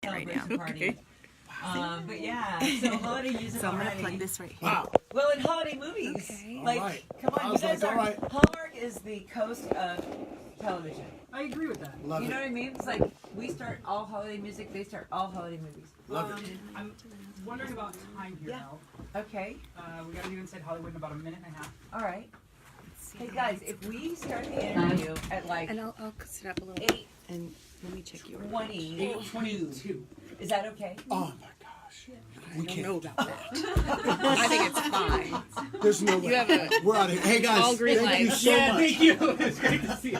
right now. Party. But yeah, so holiday music. So I'm gonna plug this right here. Wow. Well, in holiday movies, like, All right. come on, you guys are. Hallmark is the coast of television. I agree with that. Love You know it. what I mean? It's like we start all holiday music, they start all holiday movies. Love it. I'm wondering about time here now. Okay, We got to do Inside Hollywood in about a minute and a half. all right. Hey guys, if we start the interview at like And I'll sit up a little 8:20, and let me check your. 8:22. is that okay? Oh my gosh. We I don't know can't. about that. I think it's fine. There's no way. You have a We're out of here. Hey guys, all green thank you lights. so much. Thank you. It's great to see you.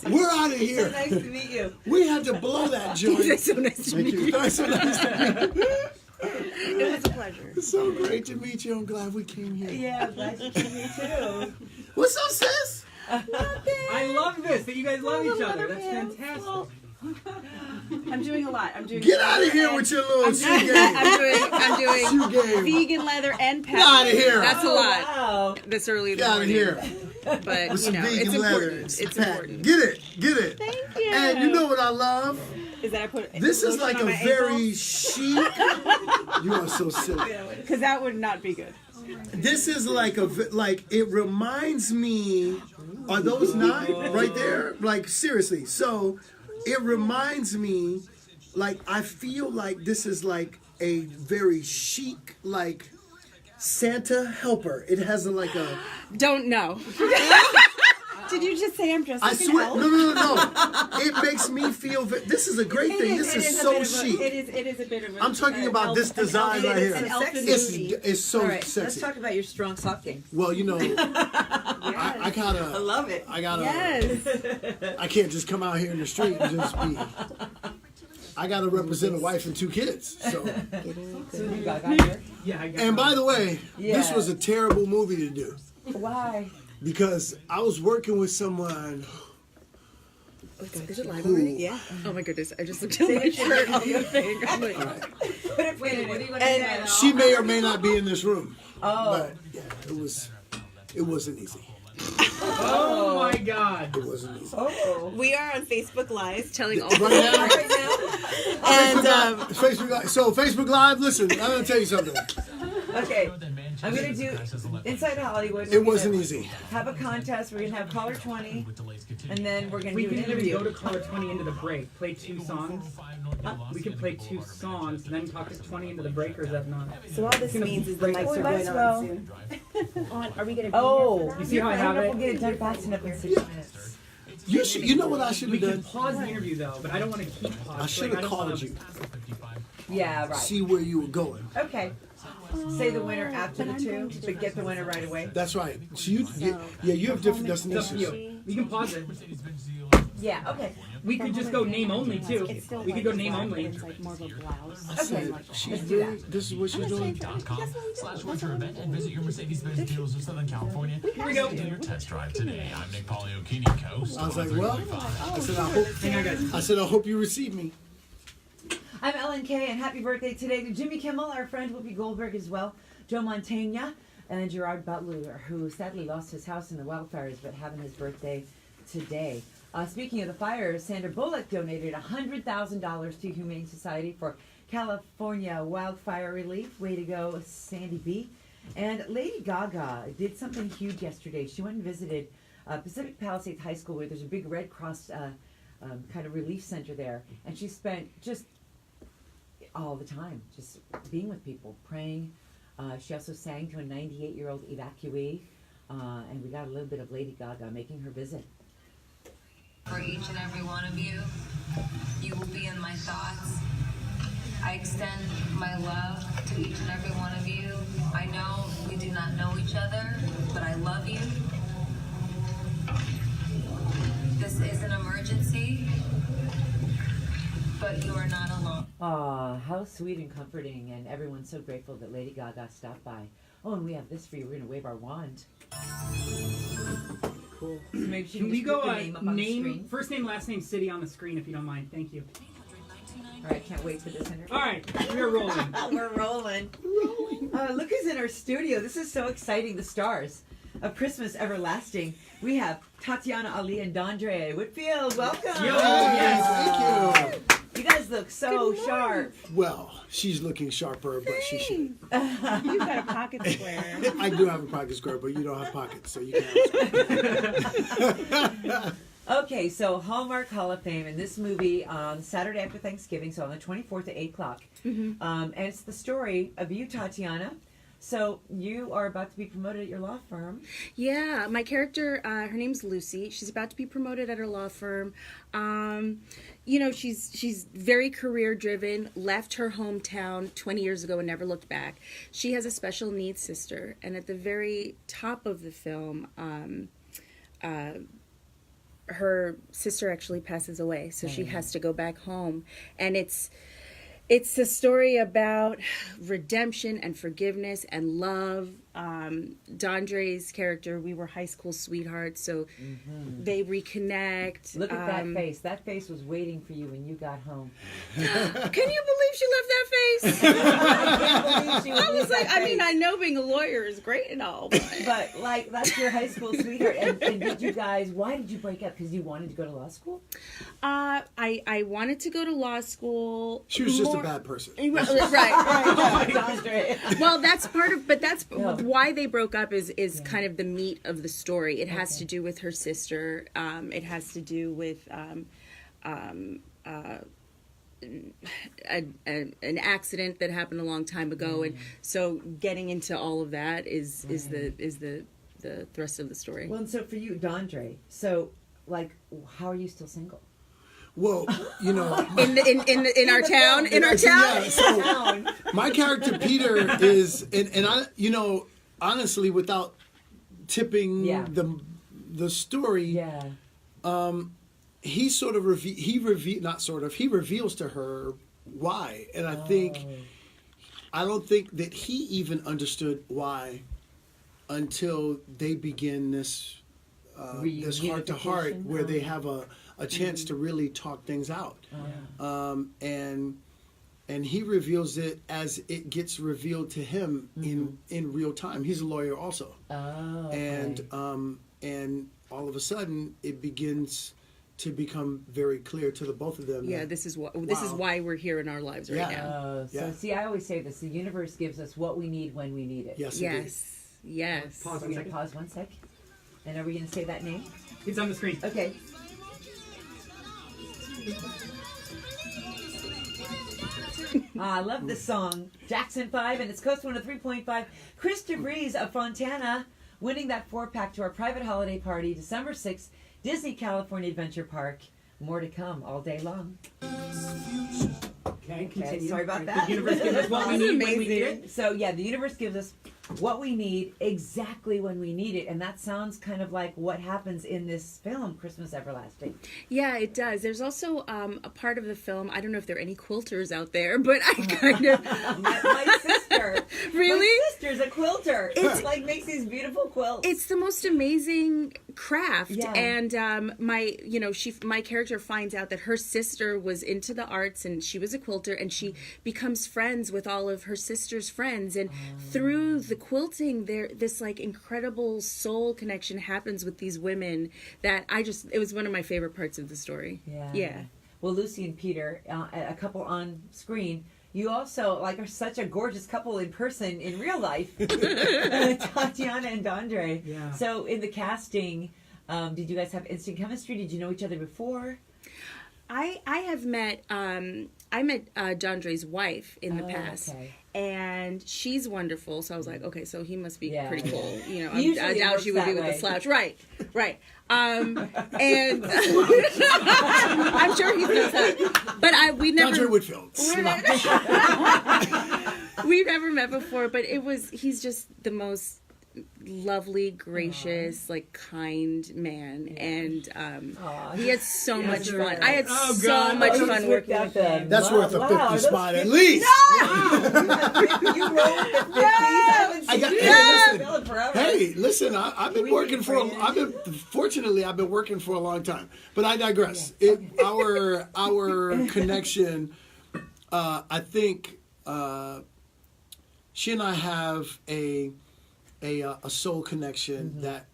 We're out of So here. nice to meet you. We had to blow that joint. It's so nice to Thank meet you. you. That's so nice to meet you. It was a pleasure. It's so great to meet you. I'm glad we came here. Yeah, glad to meet you too. What's up, sis? I love this, that you guys love each other. That's fantastic. I'm doing a lot. I'm doing. Get out of here with your little shoe game. I'm doing Shoe game. vegan leather and pet. Get outta here. That's a Oh, lot. wow. This early in Get the out of morning. here But with you some know, vegan it's leather. important. It's Pat, important. Get it. Get it. Thank you. And you know what I love? Is that I put This is like lotion a on my very chic. You are so silly. because that would not be good. This is like it reminds me. Are those not right there? Like seriously. So it reminds me. Like I feel like this is like a very chic like Santa helper. It has like a. Don't know. Did you just say I'm dressed I like an swear, elf? no. It makes me feel. This is a great thing. This is so chic. It is a bit of a. I'm talking about this design right here. An elfin It's movie. so All right, let's sexy. talk about your strong sock game. Well, you know, I I gotta. love it. I gotta. Yes. I can't just come out here in the street and just be. I gotta represent a wife and 2 kids. So. So you got here. Yeah, I got And by the way, this Yeah. was a terrible movie to do Why? because I was working with someone. Is it live already? Yeah. Oh my goodness! I just looked at my shirt on the thing. I'm like, Wait, what are you going to say? She may or may not be in this room, Oh. but yeah, it wasn't easy. Oh my God. It wasn't easy. Oh. we are on Facebook Live telling all. Right now, Right now? And Facebook Live. So Facebook Live. Listen, I'm gonna tell you something. Okay. I'm going to do Inside Hollywood. It wasn't easy. Have a contest. We're going to have caller 20. And then we're going to We do an can either interview. go to caller 20 into the break, play 2 songs. We could play 2 songs, then talk to 20 into the break, or is that not? so all this means is the mics Oh, are might going as on well. soon. Are we gonna? Be Oh. You see how I have don't know if it? we'll get it done fast enough in 6 minutes. You know what I should We have can done? pause the interview though, but I don't want to keep pausing. I should have called you. Yeah, right. See where you were going. Okay. Say the winner after the 2, but get the winner right away. That's right. So you have different It's up to destinations. you. We can pause it. Yeah, okay. We could just go name only too. It's still We could go name only. It's like more of a blouse. I said, she's Let's do doing. This is what she's doing. .com/winter event and visit your Mercedes-Benz dealers of Southern California. Here we go. Do your test drive today. I'm Nick Poliokini, coast. I was like, well, I said, I hope you receive me. I'm Ellen Kay, and happy birthday today to Jimmy Kimmel, our friend Whoopi Goldberg as well, Joe Mantegna, and Gerard Butler, who sadly lost his house in the wildfires, but having his birthday today. Speaking of the fires, Sandra Bullock donated $100,000 to Humane Society for California wildfire relief. Way to go, Sandy B. And Lady Gaga did something huge yesterday. She went and visited Pacific Palisades High School, where there's a big Red Cross kind of relief center there, and she spent just all the time just being with people, praying. She also sang to a 98-year-old evacuee, and we got a little bit of Lady Gaga making her visit. For each and every one of you, you will be in my thoughts. I extend my love to each and every one of you. I know we do not know each other, but I love you. This is an emergency, but you are not alone. Aw, how sweet and comforting, and everyone's so grateful that Lady Gaga stopped by. Oh, and we have this for you. We're going to wave our wand. Cool. So maybe she Can we just go put the name up on the screen. first name, last name, city on the screen if you don't mind. Thank you. All right, can't wait for this interview. All right, we're rolling. We're rolling. Look who's in our studio. This is so exciting. The stars of Christmas Everlasting. We have Tatyana Ali and Dondre Whitfield. Welcome. Yo, Yes, thank you. You guys look so sharp. Well, she's looking sharper, but she should. You've got a pocket square. I do have a pocket square, but you don't have pockets, so you can't. Okay, so Hallmark Hall of Fame, and this movie on Saturday after Thanksgiving, so on the 24th at 8 o'clock. And it's the story of you, Tatyana. So you are about to be promoted at your law firm. Yeah, my character, her name's Lucy. She's about to be promoted at her law firm. You know, she's very career driven, left her hometown 20 years ago and never looked back. She has a special needs sister, and at the very top of the film, her sister actually passes away, so she has to go back home. And it's a story about redemption and forgiveness and love. Dondre's character, we were high school sweethearts, so they reconnect. Look at that face. That face was waiting for you when you got home. Can you believe she left that face? I can't believe she I was like, that I mean, face. I know being a lawyer is great and all, But, like, that's your high school sweetheart. And did you guys, why did you break up? Because you wanted to go to law school? I wanted to go to law school. She was just a bad person. Right. Dondre. Well, that's part of, but that's Yeah. why they broke up is kind of the meat of the story. It has to do with her sister. It has to do with an accident that happened a long time ago, and so getting into all of that is the thrust of the story. Well, and so for you, Dondre, so, like, how are you still single? Well, you know, in our town, Yeah, so my character Peter is, and I, you know, honestly, without tipping the story, he sort of he reveals to her why, and I don't think that he even understood why until they begin this heart to heart where they have a chance to really talk things out. And he reveals it as it gets revealed to him in real time. He's a lawyer also. And all of a sudden it begins to become very clear to the both of them. Yeah, this is why we're here in our lives right now. See, I always say this: the universe gives us what we need when we need it. Yes. Pause We're one gonna second. pause 1 sec. And are we gonna say that name? It's on the screen. Okay. I love this song. Jackson 5, and it's Coast 103.5. Chris DeVries of Fontana winning that 4-pack to our private holiday party, December 6th, Disney California Adventure Park. More to come all day long. Okay, continue. Sorry about Right, that. The universe gives us what we need when we need it. So, yeah, the universe gives us what we need exactly when we need it. And that sounds kind of like what happens in this film, Christmas Everlasting. Yeah, it does. There's also a part of the film, I don't know if there are any quilters out there, but I kind of... my sister. Really? My sister's a quilter. It's like makes these beautiful quilts. It's the most amazing craft. Yeah. And my character finds out that her sister was into the arts and she was a quilter, and she becomes friends with all of her sister's friends. And through the quilting, this like incredible soul connection happens with these women that it was one of my favorite parts of the story. Yeah. Well, Lucy and Peter, a couple on screen. You also are such a gorgeous couple in person in real life, Tatyana and Dondre. Yeah. So in the casting, did you guys have instant chemistry? Did you know each other before? I have met Dondre's wife in the past. Okay. And she's wonderful, so I was like, okay, so he must be pretty cool. You know, Usually I it doubt works she would be that with way. the slouch. Right. And I'm sure he knows that. But we never... Dondre Whitfield. We've never met before, but he's just the most lovely, gracious, kind man, and he had so much fun. I had so much fun working with him. That's worth a 50 spot at least. You rolled the 50s. Hey, listen, I've been working for. Fortunately, I've been working for a long time. But I digress. Our connection, I think, she and I have a soul connection that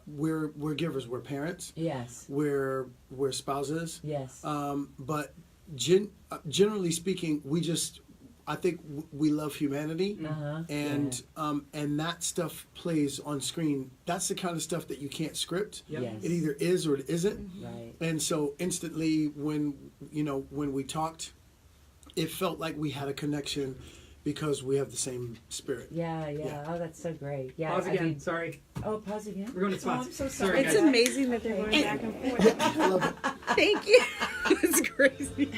we're givers. We're parents. Yes. We're spouses. Yes. But generally speaking, I think we love humanity, and that stuff plays on screen. That's the kind of stuff that you can't script. Yep. Yes. It either is or it isn't. Right. And so instantly, when we talked, it felt like we had a connection because we have the same spirit. Yeah. Oh, that's so great. Yeah. Pause again. Sorry. Oh, pause again. We're going to spots. I'm so Sorry, sorry. It's guys. amazing that they're going back and forth. I love it. Thank you. It's crazy.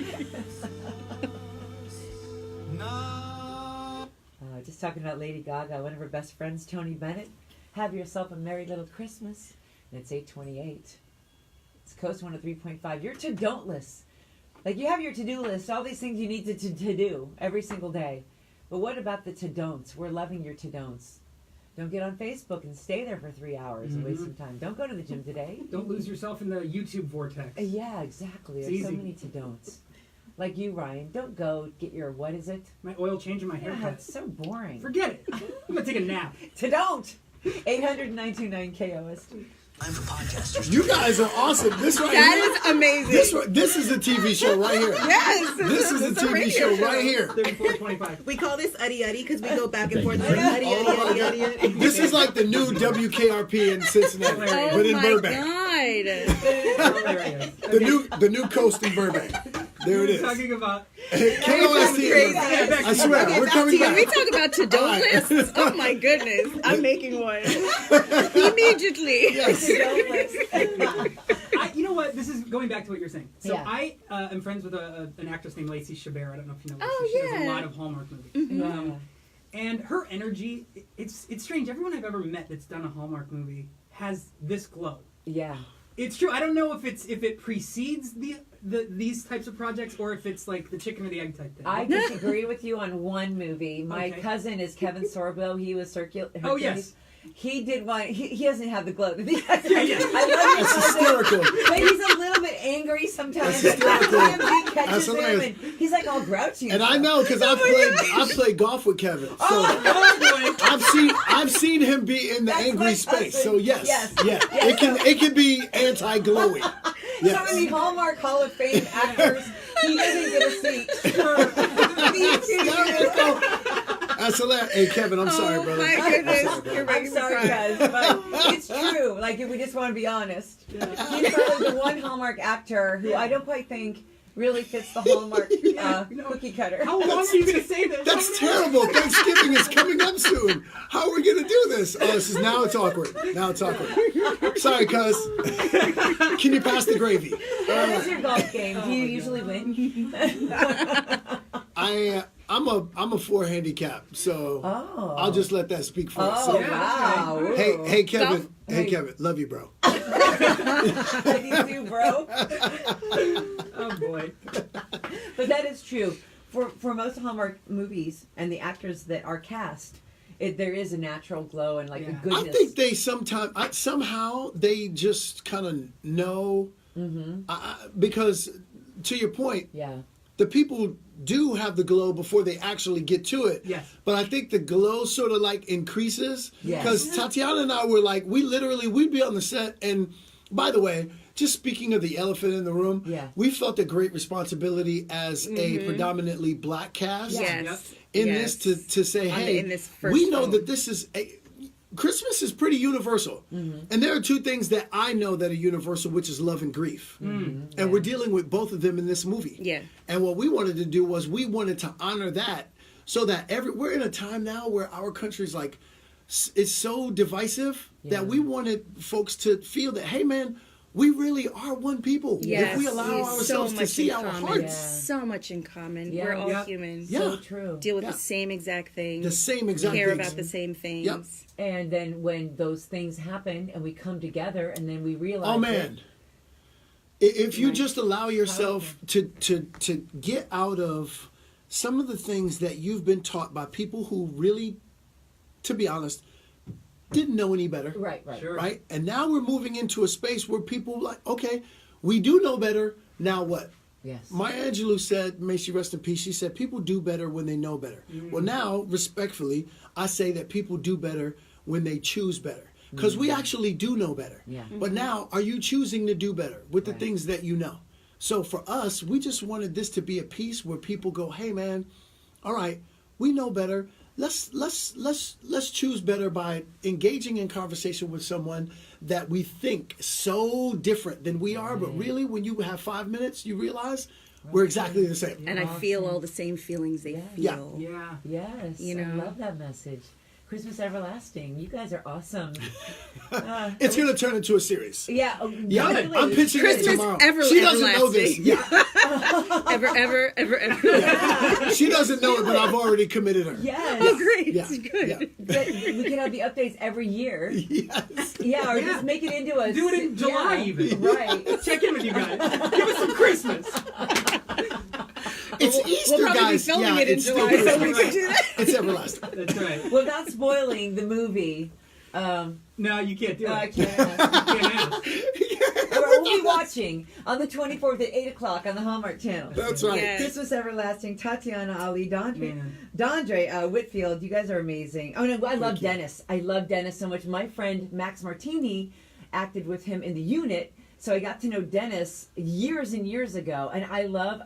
Just talking about Lady Gaga, one of her best friends, Tony Bennett. Have yourself a merry little Christmas. And it's 8:28. It's Coast 103.5. Your to-don't list. Like, you have your to-do list, all these things you need to do every single day. But what about the to-don'ts? We're loving your to-don'ts. Don't get on Facebook and stay there for 3 hours and waste some time. Don't go to the gym today. Don't lose yourself in the YouTube vortex. Yeah, exactly. It's There's so easy. many to-don'ts. Like you, Ryan. Don't go get your, what is it? My oil change and my Yeah, haircut. it's so boring. Forget it. I'm going to take a nap. To-don't! 800-929-KOST. Time for podcasters. You guys are awesome. This right That here. is amazing. This is a TV show right here. Yes. This is a It's TV radio show right here. 3425. We call this Uddy Uddy because we go back and forth. Like, I know. Uddy Uddy Uddy Uddy Uddy. This is like the new WKRP in Cincinnati, Oh but in my Burbank. God. Hilarious. The new coast in Burbank. There it We're is. talking about... KOST. Crazy. I swear, we're coming Can we back. talk about to-do All right. lists? Oh my goodness. I'm making one. Immediately. You know what? This is going back to what you're saying. So Yeah. I am friends with an actress named Lacey Chabert. I don't know if you know Lacey. Oh, She does a yeah. lot of Hallmark movies. Yeah. And her energy, it's strange. Everyone I've ever met that's done a Hallmark movie has this glow. Yeah. It's true. I don't know if it precedes these types of projects or if it's like the chicken or the egg type thing. I disagree with you on one movie. My Okay. cousin is Kevin Sorbo. He was Oh, yes. He did one. He doesn't have the glow. Yeah. I love It's his cousin, hysterical. but he's a little bit angry sometimes. That's hysterical. He catches That's him hilarious. and he's like all grouchy. And I know because I played golf with Kevin, so Oh, boy. I've seen him be in the That's angry my space. cousin. So yes, Yes. yeah, it can be anti-glowy. So Yes. in the Hallmark Hall of Fame actors, he doesn't get a seat. These two That's hilarious. Hey Kevin, I'm sorry, Oh brother. my goodness. You're I'm making me sorry, cry. guys, but it's true. Like, if we just want to be honest, he's probably the one Hallmark actor who I don't quite think really fits the Hallmark cookie cutter. How long are you going to say this? That's terrible. Thanksgiving is coming up soon. How are we gonna do this? Oh, now it's awkward. Now it's awkward. Sorry, cuz. Can you pass the gravy? What is your golf game? Do you usually win? I'm a 4 handicap, so Oh. I'll just let that speak for Oh, itself. wow. okay. Hey Kevin. Golf? Hey Kevin, love you, bro. I do too, bro. Oh, boy. But that is true. For most Hallmark movies and the actors that are cast, there is a natural glow and like a Yeah. goodness. I think they somehow they just kind of know, because to your point, yeah. the people do have the glow before they actually get to it. Yes. But I think the glow sort of like increases Yes. because Tatyana and I were like, we'd be on the set, and by the way, just speaking of the elephant in the room, Yeah. we felt a great responsibility as a predominantly black cast Yes. in Yes. this to say, hey, in this first we know film. that this is Christmas is pretty universal, and there are two things that I know that are universal, which is love and grief, and we're dealing with both of them in this movie. Yeah. And what we wanted to do was we wanted to honor that, so that we're in a time now where our country's like it's so divisive that we wanted folks to feel that, hey man, we really are one people. Yes. If we allow So ourselves to much see in our common. hearts, Yeah. So much in common. Yeah. We're all Yeah. humans. Yeah. So true. Deal with Yeah. the same exact things. the same exact Care things. about the same things. Yep. And then when those things happen and we come together and then we realize Oh man. If you Right. just allow yourself to get out of some of the things that you've been taught by people who really, to be honest, didn't know any better. Right. Sure. Right? And now we're moving into a space where people like, okay, we do know better. Now what? Yes. Maya Angelou said, may she rest in peace, she said, people do better when they know better. Well, now, respectfully, I say that people do better when they choose better. Because we actually do know better. Yeah. But now, are you choosing to do better with the Right. things that you know? So for us, we just wanted this to be a piece where people go, hey man, all right, we know better. Let's choose better by engaging in conversation with someone that we think so different than we are, but really when you have 5 minutes, you realize we're exactly the same. And I feel all the same feelings they feel. Yeah. Yes, You I know? love that message. Christmas Everlasting. You guys are awesome. It's going to turn into a series. Yeah. Yeah, really. I'm pitching Christmas it tomorrow. ever- She doesn't know this. everlasting. Yeah, ever. she doesn't know it, but I've already committed her. Yes. Oh, great. Yeah, Good. yeah. But we can have the updates every year. Yes. Yeah, or just make it into a... Do it in July even. Right. Check in with you guys. Give us some Christmas. It's Easter, We'll probably guys. be filming Yeah, it in it's July, still so we Christmas. can do that. It's everlasting. That's right. Without spoiling the movie, No, you can't do it. I can't. You can't ask. We'll be watching on the 24th at 8 o'clock on the Hallmark Channel. That's right. Yes. Christmas Everlasting, Tatyana, Ali, Man. Dondre Whitfield. You guys are amazing. Oh no, I love Dennis. I love Dennis so much. My friend Max Martini acted with him in The Unit, so I got to know Dennis years and years ago, and I love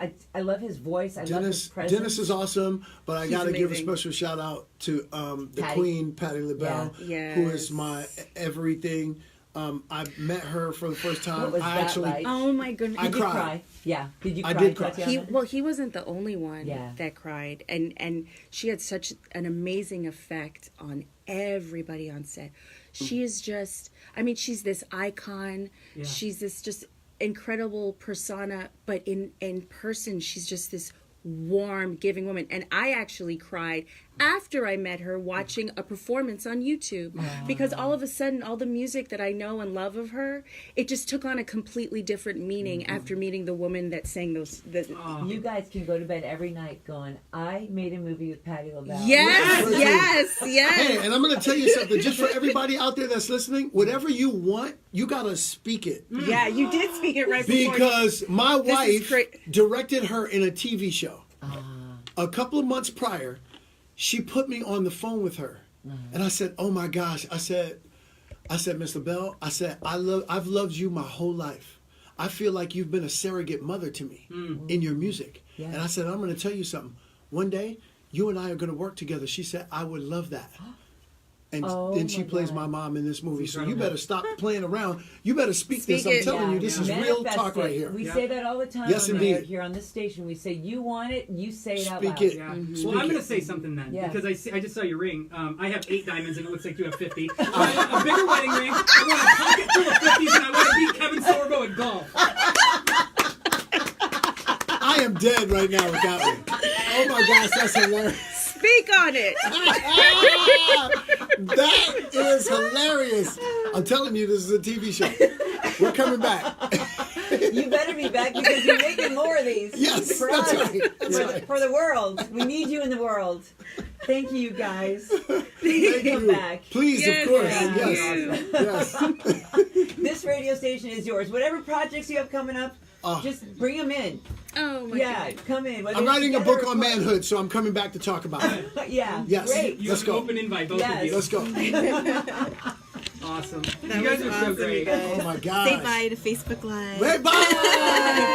his voice. I love his presence. Dennis is awesome, but I got to give a amazing. special shout out to the Patty. Queen, Patti LaBelle, Yeah. who is Yes. my everything. I met her for the first time. What was I that actually, like? Oh my goodness. I Did you cried. cry? Yeah. Did you I cry? did cry. Tatyana? He wasn't the only one Yeah. that cried, and she had such an amazing effect on everybody on set. She is just, I mean, she's this icon. Yeah. She's this just incredible persona, but in person, she's just this warm, giving woman. And I actually cried after I met her watching a performance on YouTube, because all of a sudden all the music that I know and love of her, it just took on a completely different meaning after meeting the woman that sang those You guys can go to bed every night going, I made a movie with Patti LaBelle. yes. Hey, and I'm going to tell you something, just for everybody out there that's listening, whatever you want, you got to speak it. Yeah, you did speak it right before. Because my is wife great. directed her in a TV show. A couple of months prior, she put me on the phone with her. And I said, oh my gosh. I said, Miss LaBelle, I said, I've loved you my whole life. I feel like you've been a surrogate mother to me in your music. Yeah. And I said, I'm going to tell you something. One day, you and I are going to work together. She said, I would love that. And Oh then she my plays God. my mom in this movie. So you Incredible. better stop playing around. You better speak this. Speak I'm it. telling you, this is real Manifest talk right it. here. We Yeah. say that all the time Yes, on the air indeed. here on this station. We say, you want it, you say it out Speak loud. it. Yeah. Speak Well, I'm it. going to say something then, Yeah. because I just saw your ring. I have 8 diamonds, and it looks like you have 50. I want a bigger wedding ring. I want a pocket full of 50s, and I want to beat Kevin Sorbo at golf. I am dead right now with that one. Oh my gosh, that's hilarious. Speak on it. That is hilarious. I'm telling you, this is a TV show. We're coming back. You better be back because you're making more of these. Yes, for that's us, right. That's right. for the world. We need you in the world. Thank you, guys. Please Thank come you. back. Please, Yes, of course. thank Yes. Yes. This radio station is yours. Whatever projects you have coming up, just bring them in. Oh my Yeah, God. come in. Whether I'm it's writing a together book or on apart. manhood, so I'm coming back to talk about it. Yeah, Yes. great. You Let's have an go. open invite, both Yes. of you. Let's go. Awesome. That You guys was are so awesome, great. you guys. Oh my gosh. Say bye to Facebook Live. Bye.